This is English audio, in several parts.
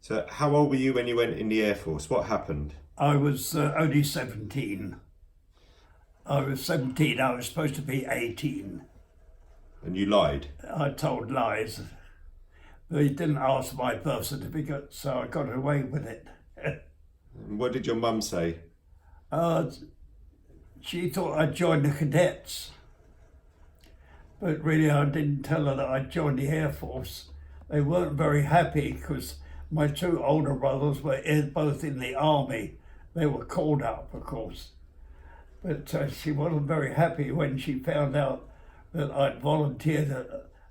So how old were you when you went in the Air Force? What happened? I was only 17. I was 17, I was supposed to be 18. And you lied? I told lies. They didn't ask my birth certificate, so I got away with it. And what did your mum say? uh, she thought I'd joined the cadets. But really I didn't tell her that I'd joined the Air Force. They weren't very happy because my two older brothers were both in the army. They were called up, of course. But she wasn't very happy when she found out that I'd volunteered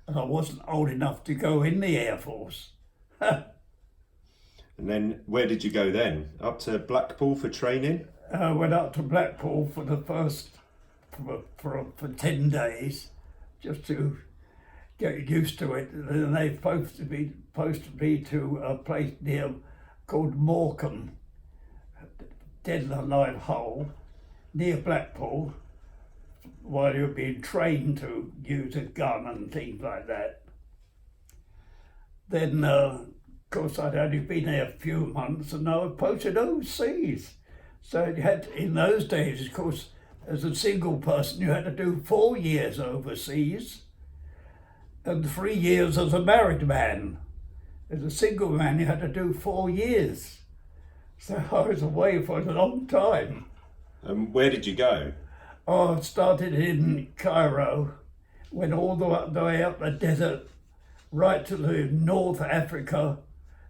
and I wasn't old enough to go in the Air Force. And then where did you go then? Up to Blackpool for training? I went up to Blackpool for the first, for 10 days, just to get used to it. And then they posted me to a place near called Morecambe, dead alive hole, near Blackpool, while you were being trained to use a gun and things like that. Then, of course, I'd only been there a few months and I was posted overseas. So you had, in those days, of course, as a single person, you had to do 4 years overseas and 3 years as a married man. As a single man, you had to do 4 years. So I was away for a long time. And where did you go? Oh, I started in Cairo, went all the way up the desert, right to the North Africa,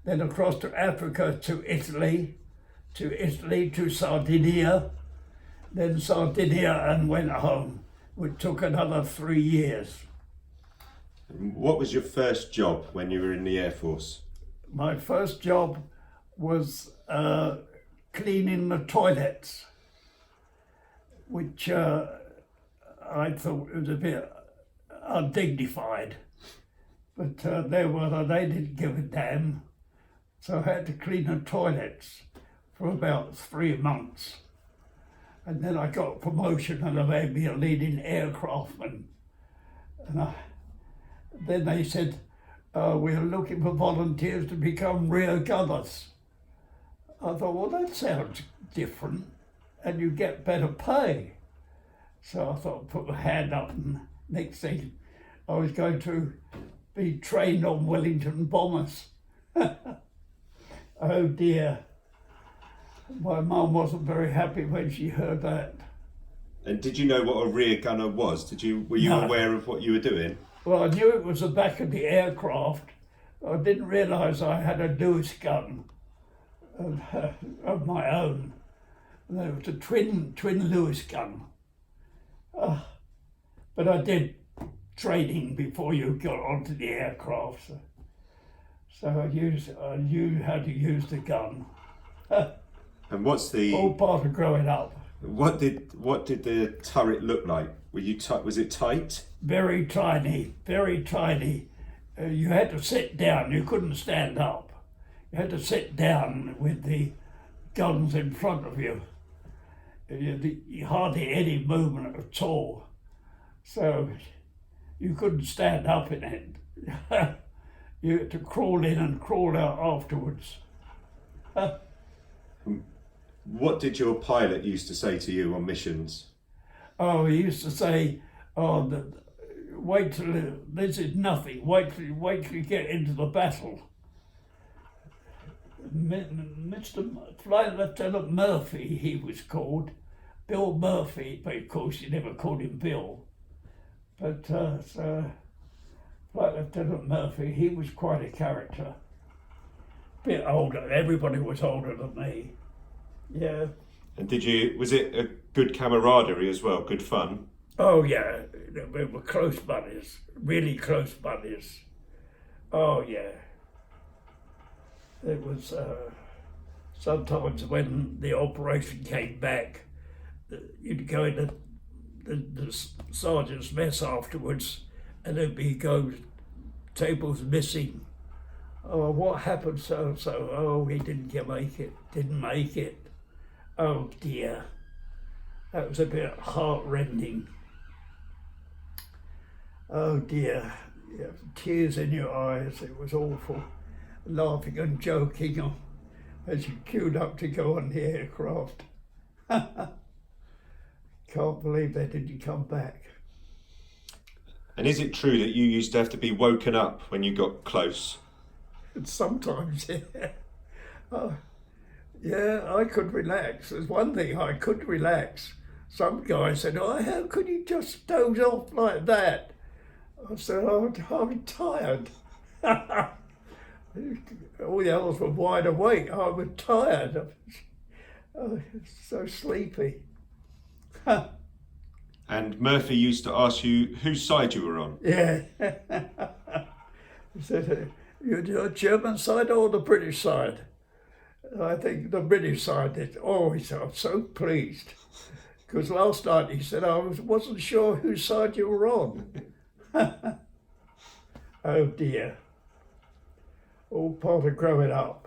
then across to Africa to Italy to Sardinia, then Sardinia and went home, which took another 3 years. What was your first job when you were in the Air Force? My first job was cleaning the toilets, which I thought was a bit undignified, but they didn't give a damn. So I had to clean the toilets for about 3 months. And then I got a promotion and they made me a leading aircraftman. And then they said, we're looking for volunteers to become rear gunners. I thought, well, that sounds different and you get better pay. So I thought, put my hand up, and next thing I was going to be trained on Wellington bombers. Oh dear. My mum wasn't very happy when she heard that. And did you know what a rear gunner was? Were you No. aware of what you were doing? Well, I knew it was the back of the aircraft. I didn't realise I had a Lewis gun of my own. And there was a twin Lewis gun. But I did training before you got onto the aircraft. So I knew how to use the gun. And what's the All part of growing up. what did the turret look like? Was it tight? Very tiny, very tiny. You had to sit down, you couldn't stand up. You had to sit down with the guns in front of you. Hardly any movement at all. So you couldn't stand up in it. You had to crawl in and crawl out afterwards. What did your pilot used to say to you on missions? Oh, he used to say, wait till this is nothing. Wait till you get into the battle. Mr. Flight Lieutenant Murphy, he was called, Bill Murphy, but of course you never called him Bill. But so Flight Lieutenant Murphy, he was quite a character. Bit older. Everybody was older than me. Yeah. And was it a good camaraderie as well, good fun? Oh yeah, we were close buddies, really close buddies. Oh yeah. It was sometimes when the operation came back, you'd go into the sergeant's mess afterwards and there'd be tables missing. Oh, what happened so-and-so? Oh, he didn't make it. Oh dear. That was a bit heart-rending. Oh dear. Yeah, tears in your eyes, it was awful. laughing and joking as you queued up to go on the aircraft. Can't believe they didn't come back. And is it true that you used to have to be woken up when you got close? And sometimes, yeah, I could relax. There's one thing I could relax. Some guy said, "Oh, how could you just doze off like that?" I said, "Oh, I'm tired." All the others were wide awake. I was tired. So sleepy. And Murphy used to ask you whose side you were on. Yeah. He said, "You're German side or the British side?" I think the British side did. Oh, he said, "I'm so pleased." Because last night he said, "I wasn't sure whose side you were on." Oh dear. All part of growing up.